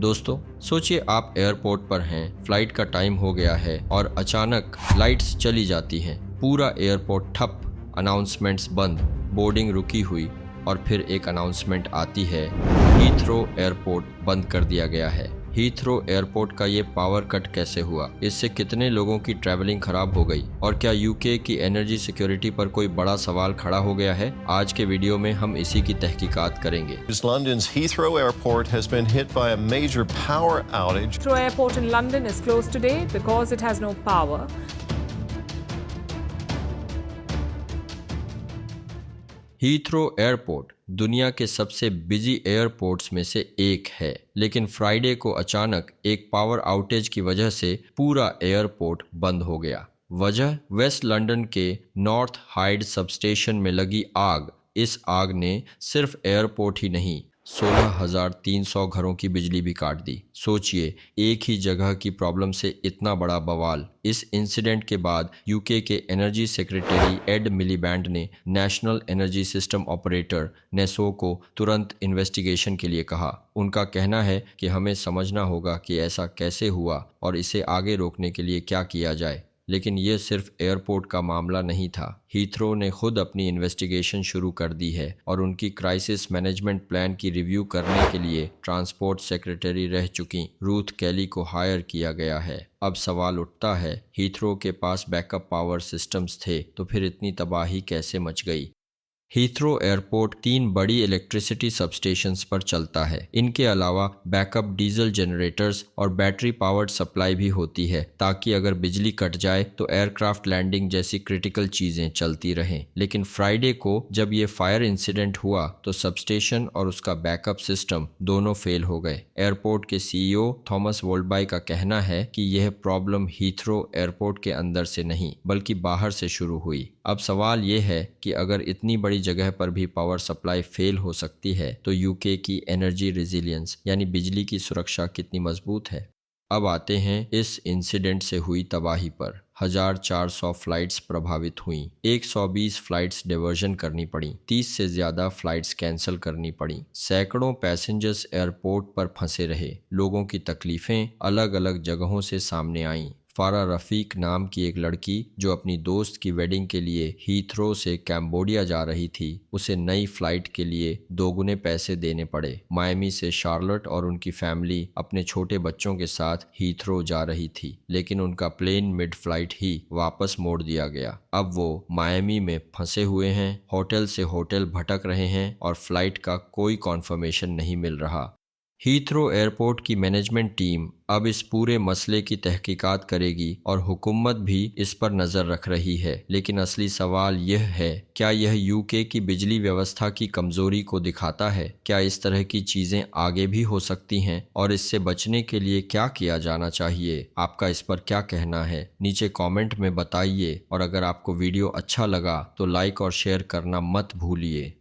दोस्तों, सोचिए आप एयरपोर्ट पर हैं, फ्लाइट का टाइम हो गया है और अचानक लाइट्स चली जाती हैं। पूरा एयरपोर्ट ठप, अनाउंसमेंट्स बंद, बोर्डिंग रुकी हुई और फिर एक अनाउंसमेंट आती है, हीथ्रो एयरपोर्ट बंद कर दिया गया है। हीथ्रो एयरपोर्ट का ये पावर कट कैसे हुआ? इससे कितने लोगों की ट्रैवलिंग खराब हो गई? और क्या यूके की एनर्जी सिक्योरिटी पर कोई बड़ा सवाल खड़ा हो गया है? आज के वीडियो में हम इसी की तहकीकात करेंगे। London's Heathrow Airport has been hit by a major power outage. Heathrow Airport in London is closed today because it has no power. Heathrow airport दुनिया के सबसे बिजी एयरपोर्ट्स में से एक है, लेकिन फ्राइडे को अचानक एक पावर आउटेज की वजह से पूरा एयरपोर्ट बंद हो गया। वजह वेस्ट लंदन के नॉर्थ हाइड सबस्टेशन में लगी आग। इस आग ने सिर्फ एयरपोर्ट ही नहीं, 16,300 घरों की बिजली भी काट दी। सोचिए, एक ही जगह की प्रॉब्लम से इतना बड़ा बवाल। इस इंसिडेंट के बाद यूके के एनर्जी सेक्रेटरी एड मिलीबैंड ने national energy system operator NESO को तुरंत इन्वेस्टिगेशन के लिए कहा। उनका कहना है कि हमें समझना होगा कि ऐसा कैसे हुआ और इसे आगे रोकने के लिए क्या किया जाए। लेकिन ये सिर्फ एयरपोर्ट का मामला नहीं था। हीथ्रो ने खुद अपनी इन्वेस्टिगेशन शुरू कर दी है और उनकी क्राइसिस मैनेजमेंट प्लान की रिव्यू करने के लिए ट्रांसपोर्ट सेक्रेटरी रह चुकी रूथ कैली को हायर किया गया है। अब सवाल उठता है, हीथ्रो के पास बैकअप पावर सिस्टम्स थे तो फिर इतनी तबाही कैसे मच गई? हीथ्रो एयरपोर्ट 3 बड़ी इलेक्ट्रिसिटी सबस्टेशंस पर चलता है। इनके अलावा बैकअप डीजल जनरेटर्स और बैटरी पावर्ड सप्लाई भी होती है, ताकि अगर बिजली कट जाए तो एयरक्राफ्ट लैंडिंग जैसी क्रिटिकल चीजें चलती रहें। लेकिन फ्राइडे को जब ये फायर इंसिडेंट हुआ तो सबस्टेशन और उसका बैकअप सिस्टम दोनों फेल हो गए। एयरपोर्ट के सीईओ थॉमस वोल्डबाई का कहना है कि यह प्रॉब्लम हीथ्रो एयरपोर्ट के अंदर से नहीं बल्कि बाहर से शुरू हुई। अब सवाल ये है कि अगर इतनी बड़ी जगह पर भी पावर सप्लाई फेल हो सकती है तो यूके की एनर्जी रेजिलियंस यानी बिजली की सुरक्षा कितनी मजबूत है। अब आते हैं इस इंसिडेंट से हुई तबाही पर। 1,400 फ्लाइट्स प्रभावित हुईं, 120 फ्लाइट्स डाइवर्जन करनी पड़ी, 30 से ज्यादा फ्लाइट्स कैंसिल करनी पड़ी, सैकड़ों पैसेंजर्स एयरपोर्ट पर फंसे रहे। लोगों की तकलीफें अलग अलग जगहों से सामने आईं। फारा रफीक नाम की एक लड़की जो अपनी दोस्त की वेडिंग के लिए हीथ्रो से कैम्बोडिया जा रही थी, उसे नई फ्लाइट के लिए दोगुने पैसे देने पड़े। मायमी से शार्लट और उनकी फैमिली अपने छोटे बच्चों के साथ हीथ्रो जा रही थी, लेकिन उनका प्लेन मिड फ्लाइट ही वापस मोड़ दिया गया। अब वो मायमी में फंसे हुए हैं, होटल से होटल भटक रहे हैं और फ्लाइट का कोई कॉन्फर्मेशन नहीं मिल रहा। हीथ्रो एयरपोर्ट की मैनेजमेंट टीम अब इस पूरे मसले की तहकीकात करेगी और हुकूमत भी इस पर नज़र रख रही है। लेकिन असली सवाल यह है, क्या यह यूके की बिजली व्यवस्था की कमज़ोरी को दिखाता है? क्या इस तरह की चीज़ें आगे भी हो सकती हैं और इससे बचने के लिए क्या किया जाना चाहिए? आपका इस पर क्या कहना है? नीचे कमेंट में बताइए और अगर आपको वीडियो अच्छा लगा तो लाइक और शेयर करना मत भूलिए।